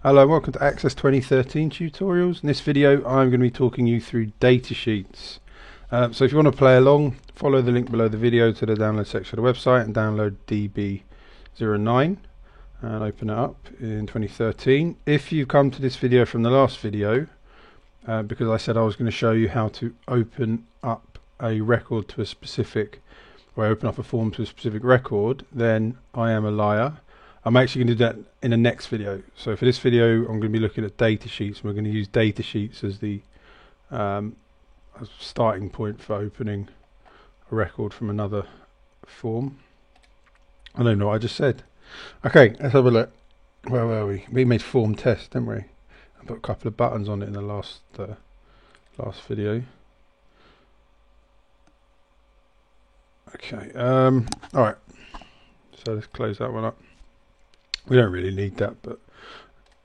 Hello and welcome to Access 2013 tutorials. In this video I'm going to be talking you through datasheets. So if you want to play along, follow the link below the video to the download section of the website and download DB09 and open it up in 2013. If you've come to this video from the last video, because I said I was going to show you how to open up a record to a specific, or open up a form to a specific record, then I am a liar. I'm actually going to do that in the next video. So for this video I'm going to be looking at data sheets. We're going to use data sheets as the starting point for opening a record from another form. I don't know what I just said. Okay, let's have a look. Where were we? We made form test, didn't we? I put a couple of buttons on it in the last video. Okay, alright, so let's close that one up. We don't really need that, but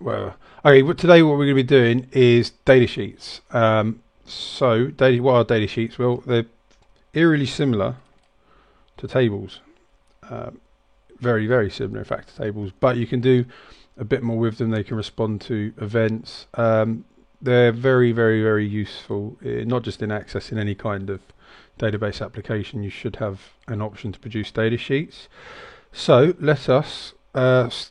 well. Okay, but today what we're going to be doing is data sheets. What are data sheets? Well, they're eerily similar to tables. Very, very similar, in fact, to tables. But you can do a bit more with them. They can respond to events. They're very, very, very useful, not just in accessing any kind of database application. You should have an option to produce data sheets. So let us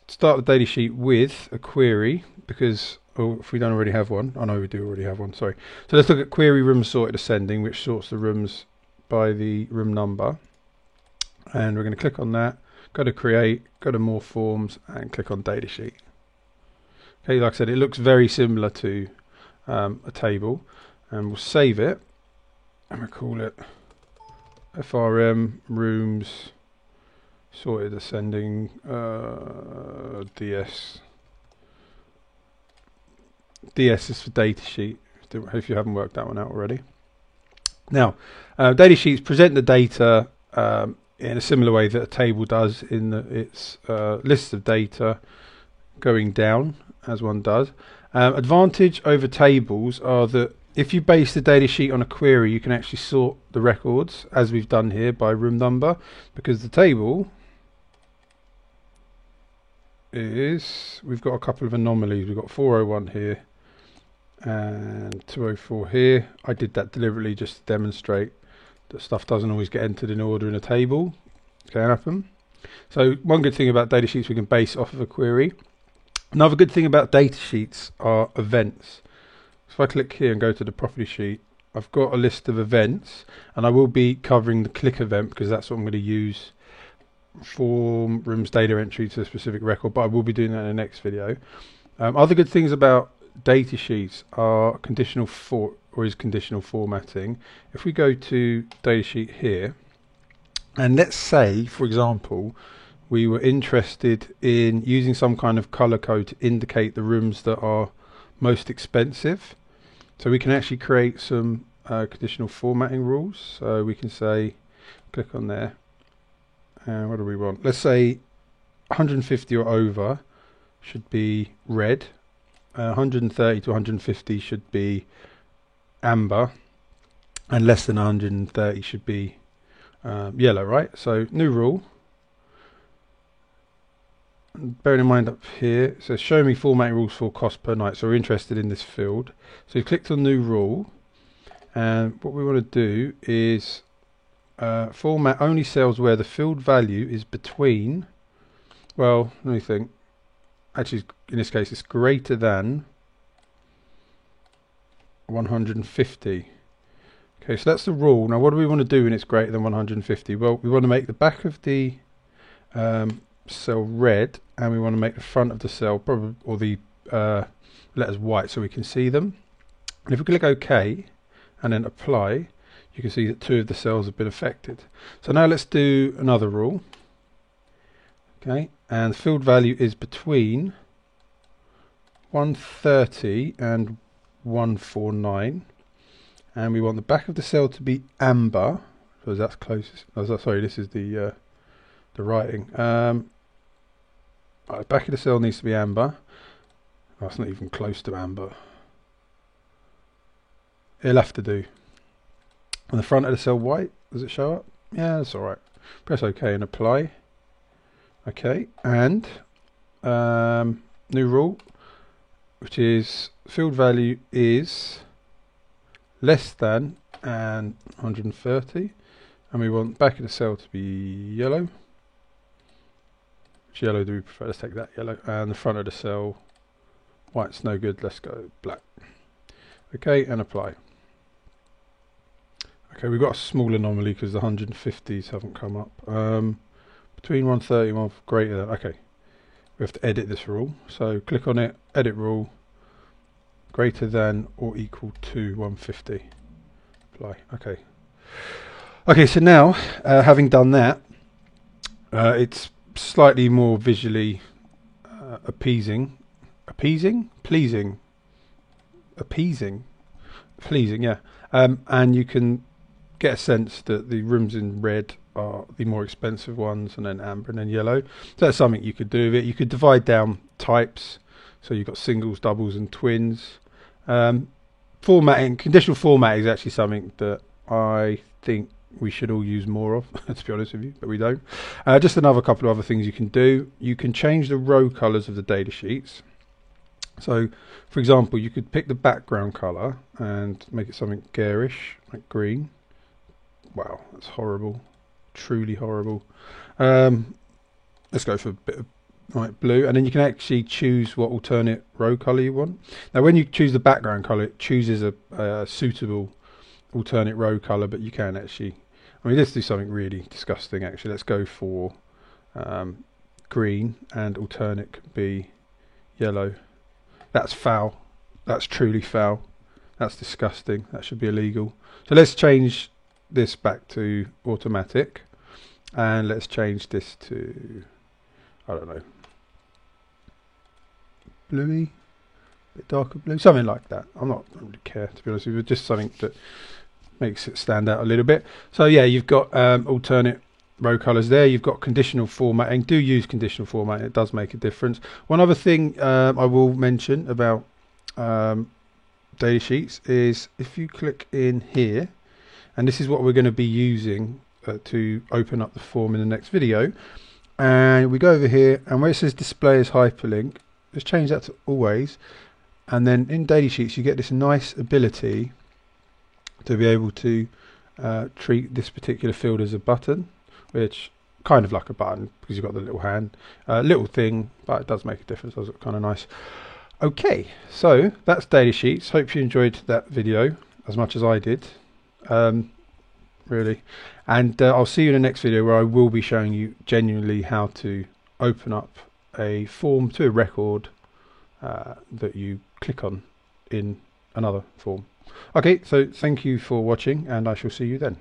start the data sheet with a query, because if we don't already have one, I know we do already have one, sorry. So let's look at query room sorted ascending, which sorts the rooms by the room number, and we're going to click on that, go to create, go to more forms and click on data sheet. Okay, like I said, it looks very similar to a table, and we'll save it and we'll call it FRM rooms sorted ascending DS. DS is for data sheet, if you haven't worked that one out already. Now, data sheets present the data in a similar way that a table does, in that it's lists of data going down as one does. Advantage over tables are that if you base the data sheet on a query, you can actually sort the records, as we've done here, by room number, because the table we've got a couple of anomalies. We've got 401 here and 204 here. I did that deliberately just to demonstrate that stuff doesn't always get entered in order in a table. It can happen. So one good thing about data sheets, we can base off of a query. Another good thing about data sheets are events. So if I click here and go to the property sheet, I've got a list of events, and I will be covering the click event because that's what I'm going to use for rooms data entry to a specific record, but I will be doing that in the next video. Other good things about data sheets are conditional formatting. If we go to data sheet here, and let's say, for example, we were interested in using some kind of color code to indicate the rooms that are most expensive, so we can actually create some conditional formatting rules. So we can say, click on there, and what do we want? Let's say 150 or over should be red, 130 to 150 should be amber, and less than 130 should be yellow, right? So new rule. Bearing in mind up here, it says show me formatting rules for cost per night. So we're interested in this field. So we've clicked on new rule, and what we want to do is format only cells where the field value is between, well, let me think, actually in this case it's greater than 150. Okay, so that's the rule. Now what do we want to do when it's greater than 150? Well, we want to make the back of the cell red, and we want to make the front of the cell probably, or the letters white, so we can see them. And if we click OK and then apply, you can see that 2 of the cells have been affected. So now let's do another rule. Okay, and the field value is between 130 and 149, and we want the back of the cell to be amber, because that's closest. Oh, sorry, this is the writing. The back of the cell needs to be amber. Oh, it's not even close to amber. It'll have to do. And the front of the cell white, does it show up? Yeah, that's alright. Press OK and apply. Okay, and new rule. which is field value is less than and 130, and we want back of the cell to be yellow. Which yellow do we prefer? Let's take that yellow. And the front of the cell, white's no good, let's go black. Okay, and apply. Okay, we've got a small anomaly because the 150s haven't come up. Between 130 and 1 greater than, okay. We have to edit this rule. So click on it, edit rule, greater than or equal to 150. Apply, okay. Okay, so now, having done that, it's slightly more visually pleasing, yeah. And you can get a sense that the rooms in red are the more expensive ones, and then amber and then yellow. So that's something you could do with it. You could divide down types, so you've got singles, doubles and twins. Formatting, conditional formatting is actually something that I think we should all use more of, to be honest with you, but we don't. Just another couple of other things you can do. You can change the row colours of the data sheets. So, for example, you could pick the background colour and make it something garish, like green. Wow, that's horrible. Truly horrible. Let's go for a bit of light blue, and then you can actually choose what alternate row colour you want. Now, when you choose the background colour, it chooses a suitable alternate row colour, but you can actually, I mean, let's do something really disgusting actually. Let's go for green, and alternate could be yellow. That's foul. That's truly foul. That's disgusting. That should be illegal. So let's change this back to automatic, and let's change this to, I don't know, bluey, a bit darker blue, something like that. I don't really care, to be honest with you, just something that makes it stand out a little bit. So yeah, you've got alternate row colours there. You've got conditional formatting. Do use conditional formatting, it does make a difference. One other thing I will mention about data sheets is if you click in here, and this is what we're going to be using to open up the form in the next video, and we go over here, and where it says display as hyperlink, just change that to always, and then in data sheets you get this nice ability to be able to treat this particular field as a button, which kind of like a button because you've got the little hand, little thing, but it does make a difference. That's kind of nice. Okay, so that's data sheets. Hope you enjoyed that video as much as I did, really. And I'll see you in the next video, where I will be showing you genuinely how to open up a form to a record that you click on in another form. Okay, so thank you for watching, and I shall see you then.